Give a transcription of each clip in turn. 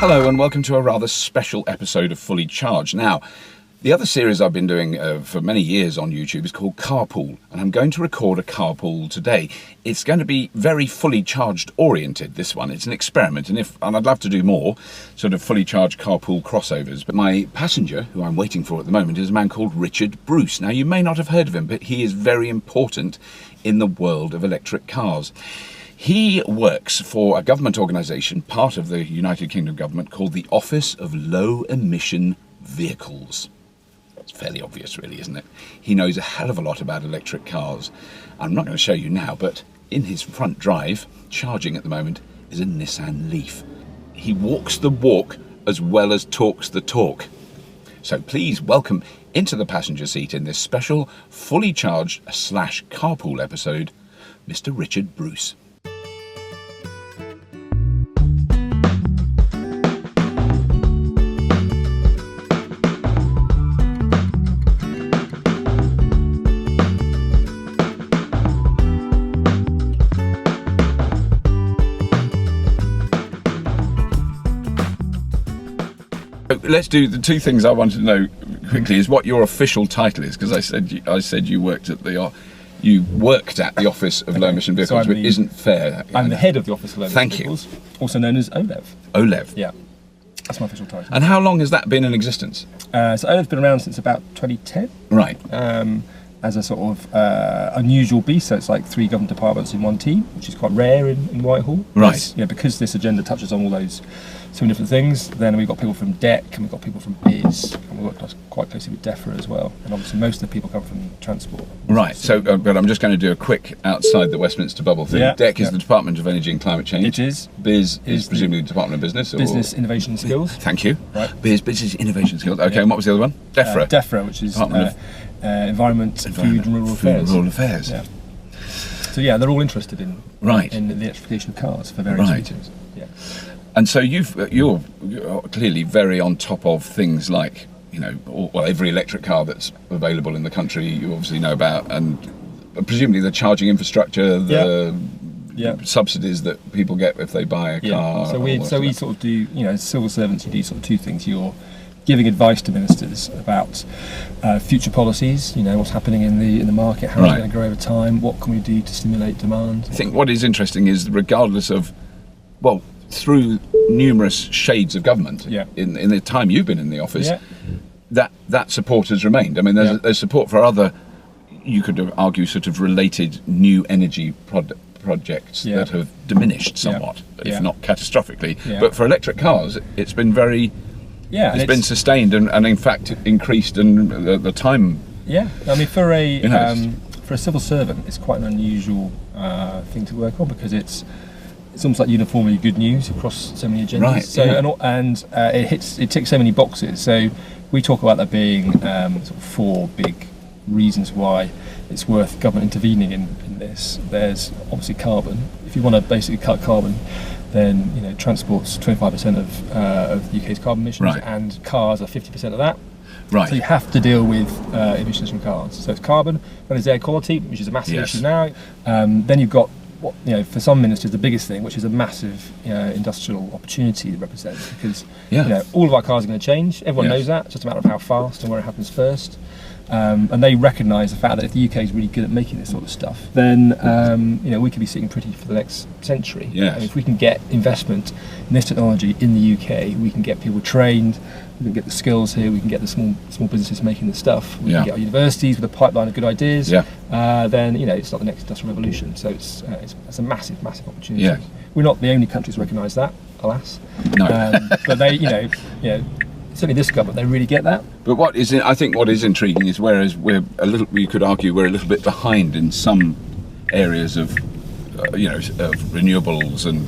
Hello and welcome to a rather special episode of Fully Charged. Now, the other series I've been doing for many years on YouTube is called Carpool, and I'm going to record a carpool today. It's going to be very fully charged oriented, this one. It's an experiment, and I'd love to do more sort of fully charged carpool crossovers. But my passenger, who I'm waiting for at the moment, is a man called Richard Bruce. Now, you may not have heard of him, but he is very important in the world of electric cars. He works for a government organisation, part of the United Kingdom government, called the Office of Low Emission Vehicles. It's fairly obvious, really, isn't it? He knows a hell of a lot about electric cars. I'm not going to show you now, but in his front drive, charging at the moment, is a Nissan Leaf. He walks the walk as well as talks the talk. So please welcome into the passenger seat in this special, fully charged / carpool episode, Mr. Richard Bruce. Let's do the two things I wanted to know quickly is what your official title is, because I said you worked at the Office of Low Emission Vehicles, which isn't fair. I'm the head of the Office of Low Emission Vehicles, also known as OLEV. OLEV. Yeah, that's my official title. And how long has that been in existence? So OLEV's been around since about 2010. Right. As a sort of unusual beast, so it's like 3 government departments in one team, which is quite rare in Whitehall. Right. Because this agenda touches on all those so many different things. Then we've got people from DEC, and we've got people from BIS, and we work quite closely with DEFRA as well. And obviously most of the people come from transport. Right. So, but I'm just going to do a quick outside the Westminster bubble thing. Yeah. DEC is the Department of Energy and Climate Change. It is. BIS is presumably the Department of Business. Business Innovation and Skills. Thank you. Right. BIS, Business Innovation Skills. Okay. Yeah. And what was the other one? DEFRA. DEFRA, which is Environment, Food and Rural Affairs. Yeah. So yeah, they're all interested in the electrification of cars for various reasons. Yeah. And so you're clearly very on top of things like, every electric car that's available in the country you obviously know about, and presumably the charging infrastructure, the subsidies that people get if they buy a car. So we sort of do, as civil servants, you do sort of two things. You're giving advice to ministers about future policies, what's happening in the market, how it's going to grow over time, what can we do to stimulate demand. I think what is interesting is regardless of, through numerous shades of government, in the time you've been in the office, that support has remained. I mean, there's support for other, you could argue, sort of related new energy projects that have diminished somewhat, if not catastrophically. But for electric cars, it's been very... it's been sustained and in fact increased, and the time. Yeah, I mean, for a civil servant, it's quite an unusual thing to work on, because it's almost like uniformly good news across so many agendas. Right. So it ticks so many boxes. So we talk about there being sort of 4 big reasons why it's worth government intervening in this. There's obviously carbon. If you want to basically cut carbon, then transport's 25% of the UK's carbon emissions, and cars are 50% of that. Right. So you have to deal with emissions from cars. So it's carbon, then there's air quality, which is a massive issue now. Then you've got for some ministers the biggest thing, which is a massive industrial opportunity it represents, because all of our cars are going to change. Everyone knows that. It's just a matter of how fast and where it happens first. And they recognise the fact that if the UK is really good at making this sort of stuff, then we could be sitting pretty for the next century. Yes. And if we can get investment in this technology in the UK, we can get people trained, we can get the skills here, we can get the small businesses making the stuff, we can get our universities with a pipeline of good ideas. Then it's not the next industrial revolution. So it's a massive opportunity. Yeah. We're not the only countries recognise that, alas. No. But they, certainly this government, they really get that. But I think what is intriguing is, whereas you could argue we're a little bit behind in some areas of renewables and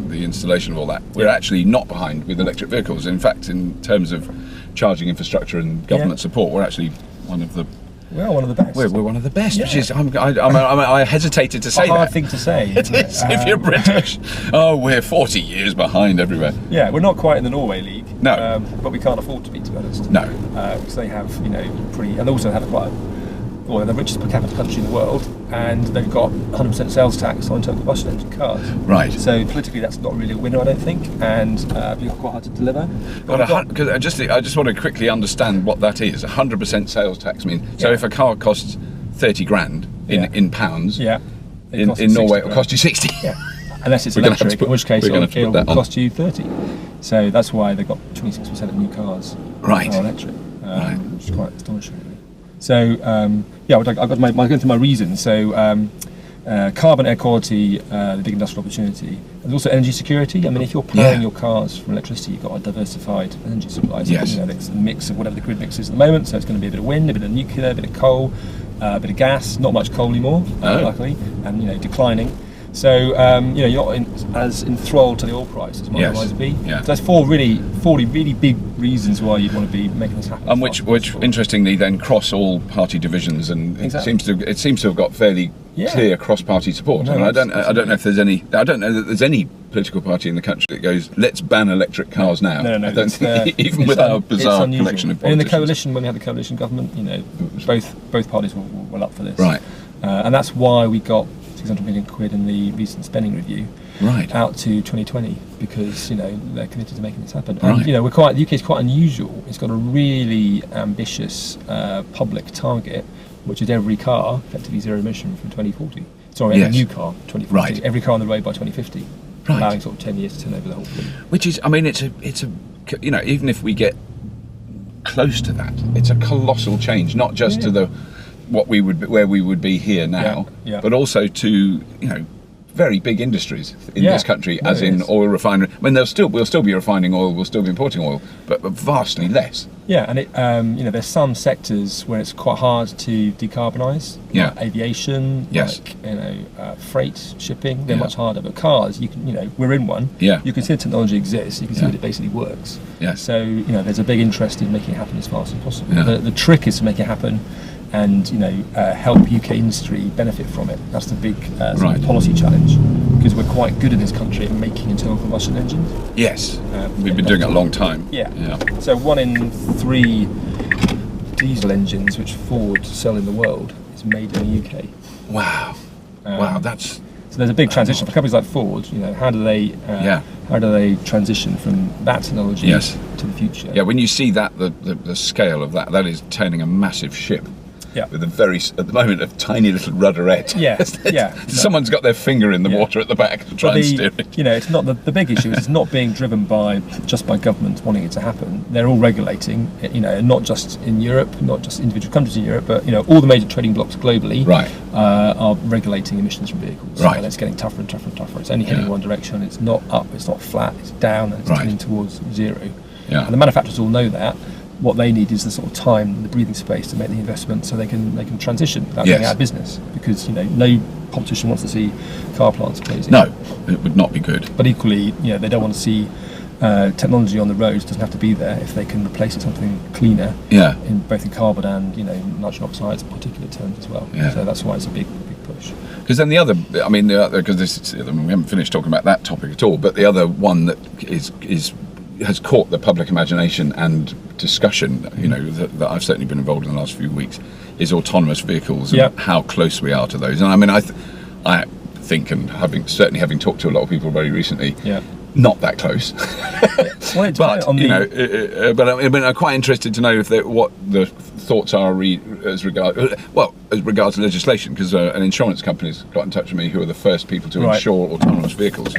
the installation of all that, we're actually not behind with electric vehicles. In fact, in terms of charging infrastructure and government support, we're actually one of the best. We're one of the best, which is I hesitated to say that. A hard thing to say. It is if you're British. Oh, we're 40 years behind everywhere. Yeah, we're not quite in the Norway League. No, but we can't afford to be, to be honest. No, because they have pretty, and also have quite they're the richest per capita country in the world, and they've got 100% sales tax on internal combustion engine cars. Right. So politically, that's not really a winner, I don't think, and it'd be quite hard to deliver. Because I just want to quickly understand what that is. 100% sales tax means. So if a car costs 30 grand in pounds, in Norway it'll cost you 60. Yeah. Unless it's electric, in which case it'll cost you 30. So that's why they've got 26% of new cars are electric, which is quite astonishing, really. So I'll go into my reasons. So carbon, air quality, the big industrial opportunity. There's also energy security. I mean, if you're powering your cars from electricity, you've got a diversified energy supply. So, it's a mix of whatever the grid mix is at the moment. So it's going to be a bit of wind, a bit of nuclear, a bit of coal, a bit of gas. Not much coal anymore, luckily, and declining. So you're not as enthralled to the oil price as might otherwise be. Yeah. So that's four really big reasons why you'd want to be making this happen. And which interestingly then cross all party divisions, and it seems to have got fairly clear cross-party support. No, and I don't know if there's any. I don't know that there's any political party in the country that goes, let's ban electric cars now. No. I don't think, even with our bizarre collection of politicians. In the coalition, when we had the coalition government, both parties were up for this. Right. And that's why we got 600 million quid in the recent spending review, out to 2020, because they're committed to making this happen. And the UK is quite unusual. It's got a really ambitious public target, which is every car effectively zero emission from 2040. Sorry, every new car 2040. Right. Every car on the road by 2050. Right. Allowing sort of 10 years to turn over the whole fleet. Which is, I mean, it's a even if we get close to that, it's a colossal change, not just to where we would be here now, but also to very big industries in this country, as in oil refinery. I mean, we'll still be refining oil, we'll still be importing oil, but vastly less. Yeah, and it there's some sectors where it's quite hard to decarbonise. Like aviation, freight, shipping. They're much harder. But cars, you can, we're in one. Yeah. You can see the technology exists. You can see that it basically works. Yeah. So there's a big interest in making it happen as fast as possible. Yeah. The trick is to make it happen, and help UK industry benefit from it. That's the big policy challenge, because we're quite good in this country at making internal combustion engines. Yes, we've been doing it a long time. Yeah. So 1 in 3 diesel engines which Ford sell in the world is made in the UK. Wow, that's. So there's a big transition for companies like Ford. How do they transition from that technology to the future? Yeah, when you see that the scale of that is turning a massive ship. Yeah. With at the moment, a tiny little rudderette. Someone's got their finger in the water at the back to try and steer it. It's not the big issue. It's not being driven just by governments wanting it to happen. They're all regulating. Not just in Europe, not just individual countries in Europe, but all the major trading blocks globally are regulating emissions from vehicles. Right. And it's getting tougher and tougher and tougher. It's only heading one direction. It's not up. It's not flat. It's down, and it's tending towards zero. Yeah. And the manufacturers all know that. What they need is the sort of time, the breathing space to make the investment, so they can transition without going out of business. Because no politician wants to see car plants closing. No, it would not be good. But equally, they don't want to see technology on the roads. Doesn't have to be there if they can replace it with something cleaner. Yeah. In both in carbon and nitrogen oxides, in particular terms as well. Yeah. So that's why it's a big push. Because then we haven't finished talking about that topic at all. But the other one that has caught the public imagination and discussion, that I've certainly been involved in the last few weeks, is autonomous vehicles and how close we are to those. And I mean, I think, and having talked to a lot of people very recently, not that close. But I'm quite interested to know what the thoughts are as regards to legislation, because an insurance company's got in touch with me who are the first people to insure autonomous vehicles.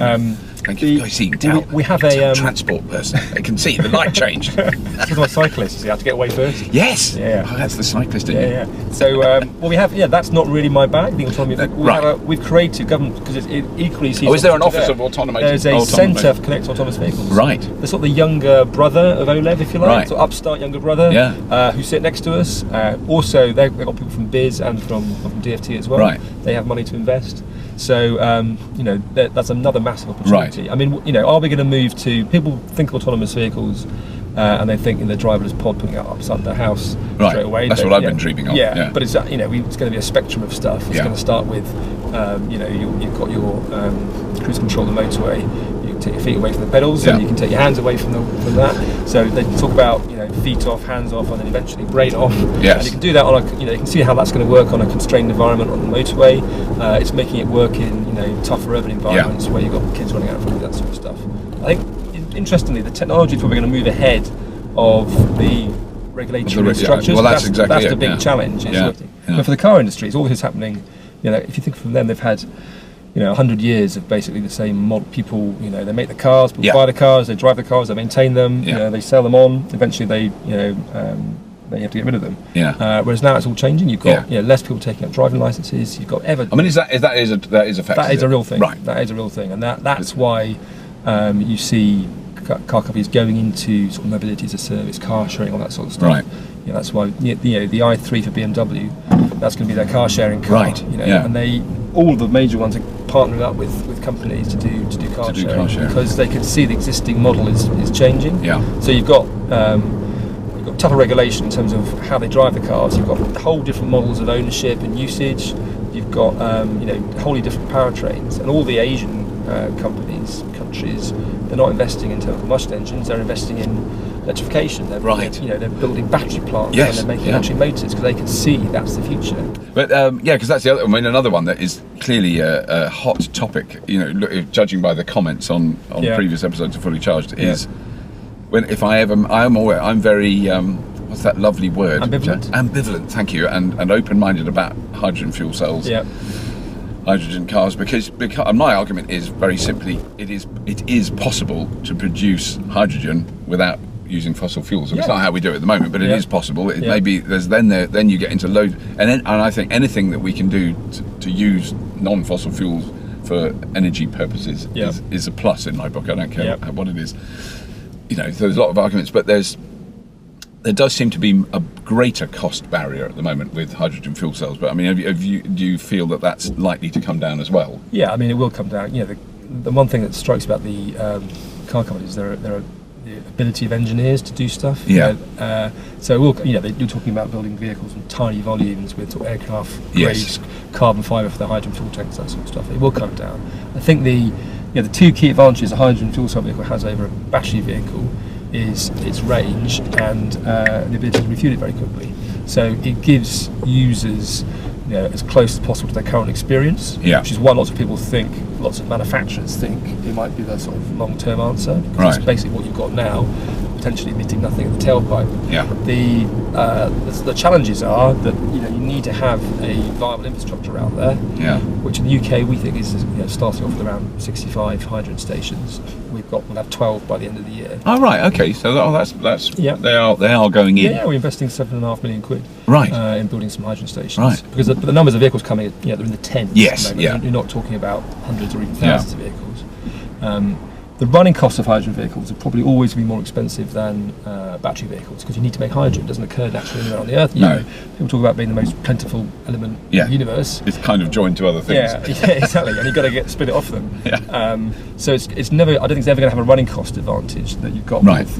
Thank you. Guys, you can tell. We have a transport person. They can see the light changed. That's my cyclist. You have to get away first. Yes. Yeah. Oh, that's the cyclist, isn't it? Yeah. So we have. Yeah, that's not really my bag. The autonomy. We've created government, because it equally sees. Oh, is there an office of autonomy? There's a centre for connected autonomous vehicles. Right. The sort of the younger brother of OLEV, if you like. Right. Sort of upstart younger brother. Yeah. Who sit next to us. Also, they've got people from Biz and from DFT as well. Right. They have money to invest. So, that's another massive opportunity. Right. I mean, are we going to move to... People think of autonomous vehicles and they think in the driverless pod putting it upside their house straight away. That's what I've been dreaming of. Yeah, but it's it's going to be a spectrum of stuff. It's going to start with, you've got your cruise control on the motorway, take your feet away from the pedals, and you can take your hands away from that. So they talk about feet off, hands off, and then eventually brain off. Yes. And you can do that on you can see how that's going to work on a constrained environment on the motorway. It's making it work in tougher urban environments where you've got kids running out of that sort of stuff. I think interestingly, the technology is probably going to move ahead of the regulatory structures. Well, that's exactly the big challenge. But for the car industry, it's all this is happening. If you think from them, they've had 100 years of basically the same model. People, they make the cars, people buy the cars, they drive the cars, they maintain them, they sell them on. Eventually, they have to get rid of them. Whereas now it's all changing. You've got less people taking up driving licenses. You've got I mean, that is a fact. That is a real thing. Right. That is a real thing, and that's why you see car companies going into sort of mobility as a service, car sharing, all that sort of stuff. Right. That's why the i3 for BMW, that's going to be their car sharing car. Right. And all the major ones are partnering up with companies to do car sharing because they can see the existing model is changing. Yeah. So you've got tougher regulation in terms of how they drive the cars. You've got whole different models of ownership and usage. You've got wholly different powertrains, and all the Asian countries, they're not investing in internal combustion engines. They're investing in electrification. They're building battery plants and they're making battery motors because they can see that's the future. But because that's the other. I mean, another one that is clearly a hot topic. Judging by the comments on previous episodes of Fully Charged, is I'm very what's that lovely word? Ambivalent. Thank you. And open-minded about hydrogen fuel cells. Yeah. Hydrogen cars because my argument is very simply it is possible to produce hydrogen without using fossil fuels. It's not how we do it at the moment, but it is possible. It maybe there's then you get into load and I think anything that we can do to use non-fossil fuels for energy purposes is a plus in my book. I don't care what it is. So there's a lot of arguments, but there does seem to be a greater cost barrier at the moment with hydrogen fuel cells. But I mean, do you feel that that's likely to come down as well? Yeah, I mean, it will come down. The one thing that strikes about the car companies is there are the ability of engineers to do stuff. So you're talking about building vehicles in tiny volumes with sort of aircraft grade carbon fibre for the hydrogen fuel tanks, that sort of stuff. It will come down. I think the two key advantages a hydrogen fuel cell vehicle has over a battery vehicle is its range and the ability to refuel it very quickly. So it gives users as close as possible to their current experience, which is why lots of manufacturers think it might be the sort of long-term answer, because it's basically what you've got now, potentially emitting nothing at the tailpipe. The challenges are that you need to have a viable infrastructure out there, which in the UK we think is starting off with around 65 hydrogen stations. We'll have 12 by the end of the year. Oh right, okay. So that's they are going in. Yeah, we're investing £7.5 million in building some hydrogen stations. Right. Because the numbers of vehicles coming, they're in the tens. Yes. You're not talking about hundreds or even thousands of vehicles. The running costs of hydrogen vehicles are probably always going to be more expensive than battery vehicles because you need to make hydrogen. It doesn't occur naturally anywhere on the Earth. People talk about being the most plentiful element in the universe. It's kind of joined to other things. Yeah, exactly. And you've got to split it off them. So it's never. I don't think it's ever going to have a running cost advantage that you've got with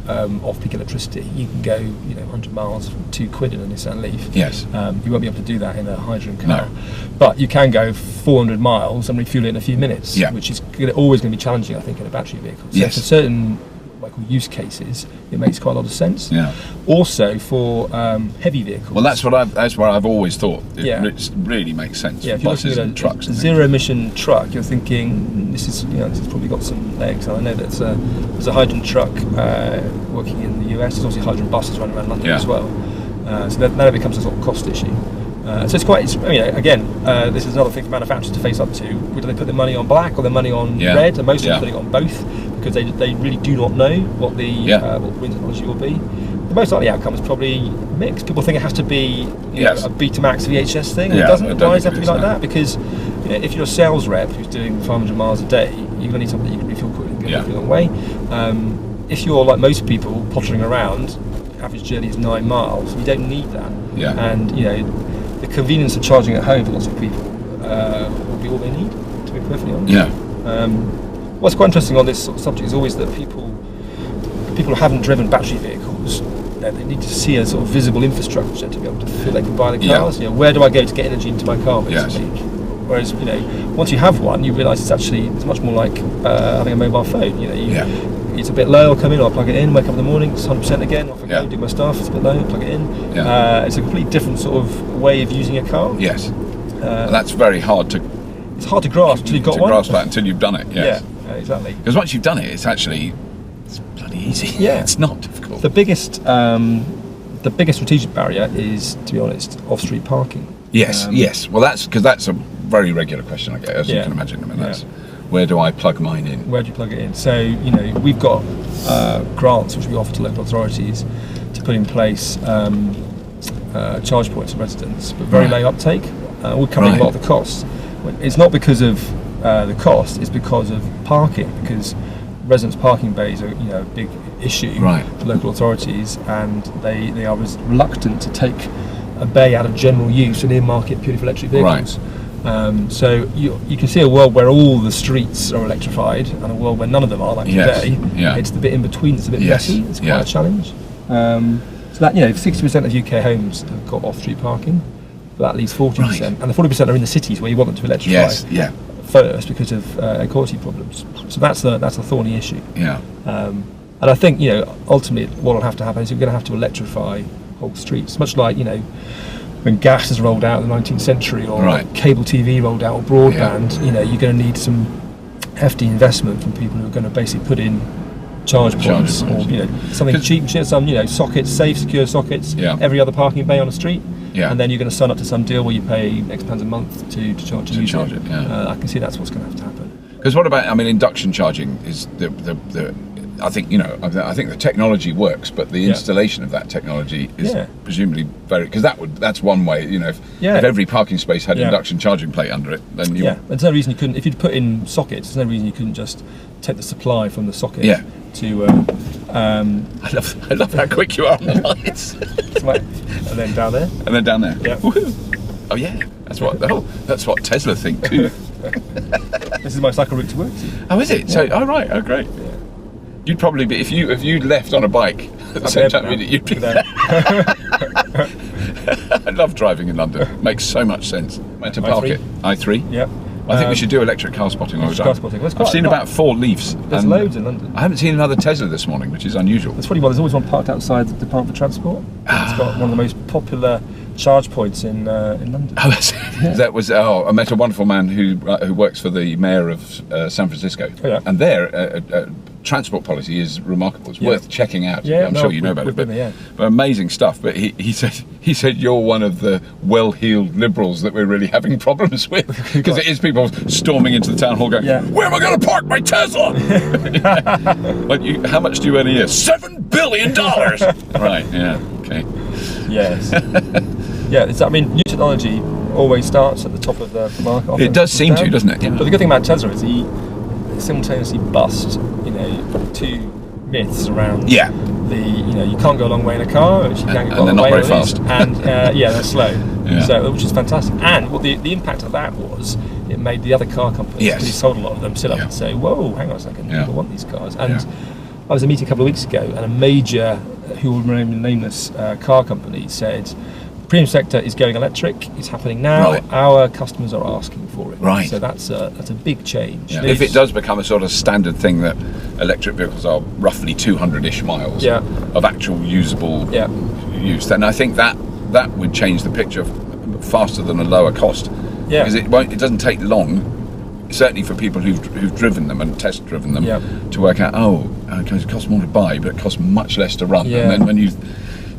off-peak electricity. You can go 100 miles for £2 in a Nissan Leaf. Yes. You won't be able to do that in a hydrogen car. No. But you can go 400 miles and refuel it in a few minutes, which is always going to be challenging, I think, in a battery vehicle. So for certain use cases, it makes quite a lot of sense. Also for heavy vehicles. Well, that's what I've always thought. It really makes sense. If you're looking at trucks, zero-emission truck, you're thinking this has probably got some legs. And I know that there's a hydrogen truck working in the US. There's obviously hydrogen buses running around London as well. So that becomes a sort of cost issue. So this is another thing for manufacturers to face up to. Do they put their money on black or their money on red? And most of them are putting it on both because they really do not know what the wind technology will be. The most likely outcome is probably mixed. People think it has to be a Betamax VHS thing. It doesn't. Why does it have to be like that? Because if you're a sales rep who's doing 500 miles a day, you're going to need something that you can refuel quickly and get a long way. If you're like most people pottering around, average journey is 9 miles. You don't need that. And the convenience of charging at home for lots of people will be all they need, to be perfectly honest. What's quite interesting on this sort of subject is always that people who haven't driven battery vehicles, they need to see a sort of visible infrastructure to be able to feel they can buy the cars. Where do I go to get energy into my car, basically? Whereas, once you have one, you realise it's much more like having a mobile phone. It's a bit low, I'll come in, I'll plug it in, wake up in the morning, it's 100% again, off I go, do my stuff, it's a bit low, plug it in. It's a completely different sort of way of using a car. Yes. That's very hard to... It's hard to grasp until you've got one. Grasp that until you've done it, yes. Yeah, exactly. Because once you've done it, it's bloody easy. Yeah. It's not difficult. The biggest strategic barrier is, to be honest, off-street parking. Yes, yes. Well, that's a very regular question I get, as you can imagine. I mean, that's... Where do I plug mine in? Where do you plug it in? So, we've got grants which we offer to local authorities to put in place charge points for residents, but very low uptake. We're covering a lot of the costs. It's not because of the cost, it's because of parking, because residents' parking bays are a big issue for local authorities, and they are reluctant to take a bay out of general use and earmark it purely for electric vehicles. So you can see a world where all the streets are electrified and a world where none of them are, like today. It's the bit in between that's a bit messy. It's quite a challenge. So that 60% of UK homes have got off-street parking, but that leaves 40%, and the 40% are in the cities where you want them to electrify first because of air quality problems. So that's a thorny issue. And I think ultimately what will have to happen is you're going to have to electrify whole streets, much like when gas is rolled out in the 19th century, or cable TV rolled out, or broadband. You're going to need some hefty investment from people who are going to basically put in charge points, or something cheap, some sockets, safe, secure sockets, every other parking bay on a street, and then you're going to sign up to some deal where you pay X pounds a month to charge it. I can see that's what's going to have to happen. Because what about, induction charging is I think the technology works, but the installation of that technology is presumably very, because that's one way. If every parking space had induction charging plate under it, then there's no reason you couldn't. If you'd put in sockets, there's no reason you couldn't just take the supply from the socket. To I love how quick you are on the lights. And then down there. And then down there. Yeah. Oh yeah, that's what Tesla think too. This is my cycle route to work. Oh, is it? So, right. Oh, great. Yeah. You'd probably be, if you left on a bike at the same time, you'd be there. I love driving in London. Makes so much sense. Where to park it? I3. Yep. I think we should do electric car spotting. I've seen about 4 Leafs. There's loads in London. I haven't seen another Tesla this morning, which is unusual. That's funny. Well, there's always one parked outside the Department for Transport. It's got one of the most popular charge points in London. Oh, that was. I met a wonderful man who works for the mayor of San Francisco, and their transport policy is remarkable. It's worth checking out. I'm sure you know about it. But amazing stuff. But he said you're one of the well-heeled liberals that we're really having problems with, because it is people storming into the town hall going, "Where am I going to park my Tesla?" Like, how much do you earn a year? $7 billion. Right. Yeah. Okay. Yes. New technology always starts at the top of the market. It does seem to, doesn't it? But the good thing about Tesla is he simultaneously bust, 2 myths around. You can't go a long way in a car, which you can't go a long way very fast. And they're slow. So, which is fantastic. And what the impact of that was, it made the other car companies, who sold a lot of them, sit up and say, "Whoa, hang on a second, people want these cars." And I was at a meeting a couple of weeks ago, and a major, who will remain nameless, car company said, the premium sector is going electric. It's happening now. Our customers are asking for it. So that's a big change. If it does become a sort of standard thing that electric vehicles are roughly 200-ish miles of actual usable use, then I think that would change the picture faster than a lower cost. Because it doesn't take long, certainly for people who've driven them and test driven them, to work out, it costs more to buy, but it costs much less to run. And then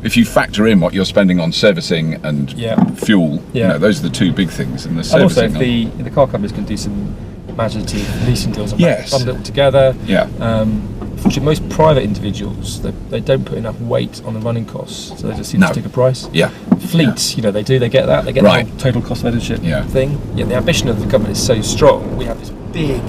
if you factor in what you're spending on servicing and fuel, those are the 2 big things. And also, if the car companies can do some imaginative leasing deals and bundle it together. Unfortunately, most private individuals, they don't put enough weight on the running costs, so they just seem to stick a price. Fleets, they get that. They get the whole total cost of ownership thing. The ambition of the government is so strong. We have this big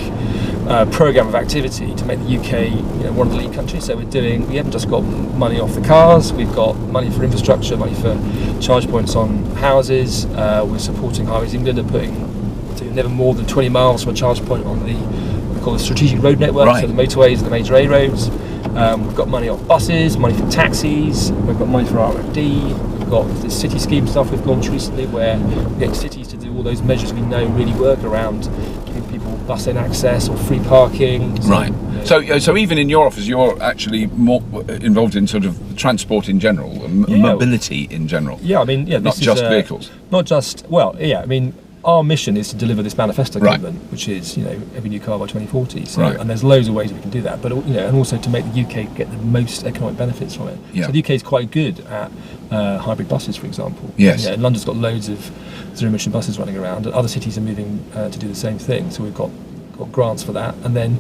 program of activity to make the UK, one of the lead countries. So we haven't just got money off the cars. We've got money for infrastructure, money for charge points on houses. We're supporting Highways England and putting never more than 20 miles from a charge point on we call the strategic road network, so the motorways and the major A roads. We've got money off buses, money for taxis. We've got money for RFD. We've got this city scheme stuff we've launched recently, where we get cities to do all those measures we know really work around giving people bus lane access or free parking. Right. So even in your office, you're actually more involved in sort of transport in general, mobility in general. Yeah, I mean, not just vehicles. Not just, well, yeah, I mean, our mission is to deliver this manifesto commitment, which is, every new car by 2040. So, and there's loads of ways we can do that, but and also to make the UK get the most economic benefits from it. Yeah. So the UK is quite good at hybrid buses, for example. Yes. London's got loads of zero-emission buses running around, and other cities are moving to do the same thing. So we've got grants for that, and then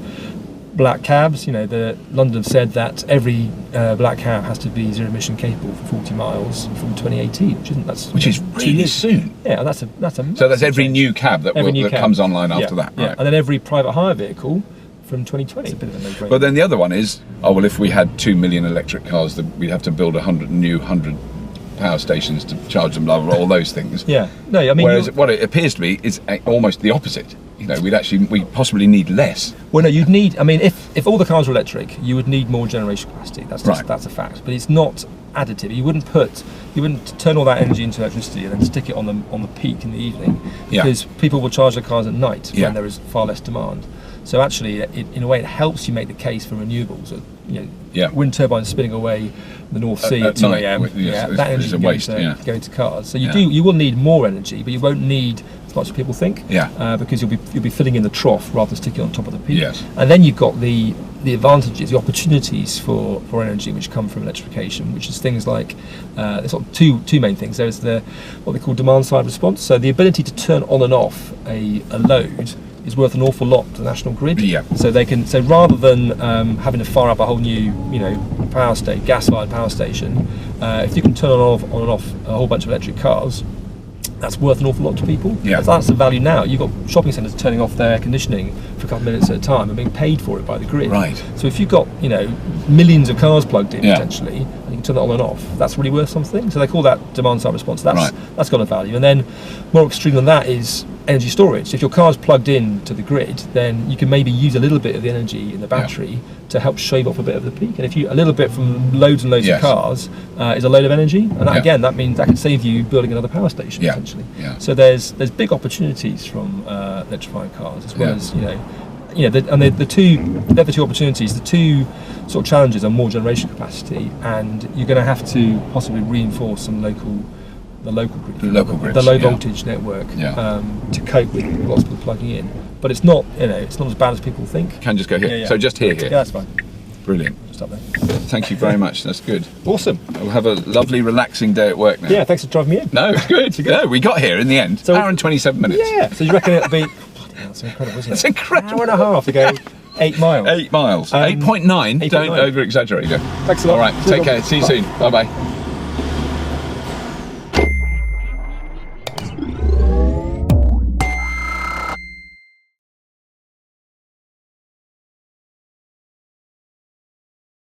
black cabs. London have said that every black cab has to be zero emission capable for 40 miles from 2018, which is really soon. Yeah, and that's a so that's every new cab that comes online after that. Yeah, right. And then every private hire vehicle from 2020. It's a bit of a no-brainer. But then the other one is, if we had 2 million electric cars, then we'd have to build 100 power stations to charge them, blah, blah, blah, all those things. Yeah. No, I mean, whereas what it appears to be is almost the opposite. We possibly need less. Well, no, you'd need. I mean, if all the cars were electric, you would need more generation capacity. That's a fact. But it's not additive. You wouldn't turn all that energy into electricity and then stick it on the peak in the evening, because people will charge their cars at night when there is far less demand. So actually, in a way, it helps you make the case for renewables. Wind turbines spinning away the North Sea at 2 a.m. That energy can go into cars. So you will need more energy, but you won't need as much as people think. Because you'll be filling in the trough rather than sticking on top of the peak. Yes. And then you've got the advantages, the opportunities for energy which come from electrification, which is things like there's sort of two main things. There's what they call demand side response. So the ability to turn on and off a load is worth an awful lot to the national grid. Yeah. So rather than having to fire up a whole new gas-fired power station, if you can turn on and off a whole bunch of electric cars, that's worth an awful lot to people. Yeah. That's the value now. You've got shopping centres turning off their air conditioning for a couple of minutes at a time and being paid for it by the grid. Right. So if you've got millions of cars plugged in potentially, and you can turn it on and off, that's really worth something. So they call that demand side response. That's got a value. And then more extreme than that is energy storage. So if your car's plugged in to the grid, then you can maybe use a little bit of the energy in the battery to help shave off a bit of the peak. And a little bit from loads and loads of cars is a load of energy, and that means that can save you building another power station essentially. Yeah. So there's big opportunities from electrifying cars, as well as the two opportunities. The two sort of challenges are more generation capacity, and you're going to have to possibly reinforce the local grid, the low voltage network, to cope with lots of people plugging in. But it's not as bad as people think. Can just go here. Yeah. So just here. Yeah, that's fine. Brilliant. Just up there. Thank you very much. That's good. Awesome. We'll have a lovely, relaxing day at work now. Yeah, thanks for driving me in. No, it's good. No, we got here in the end. So, hour and 27 minutes. Yeah. So you reckon it'll be? That's incredible, isn't it? It's incredible. An hour and a half to go 8 miles. 8 miles. 8.9. Don't over exaggerate. Thanks a lot. All right. Take care. See you soon. Bye bye.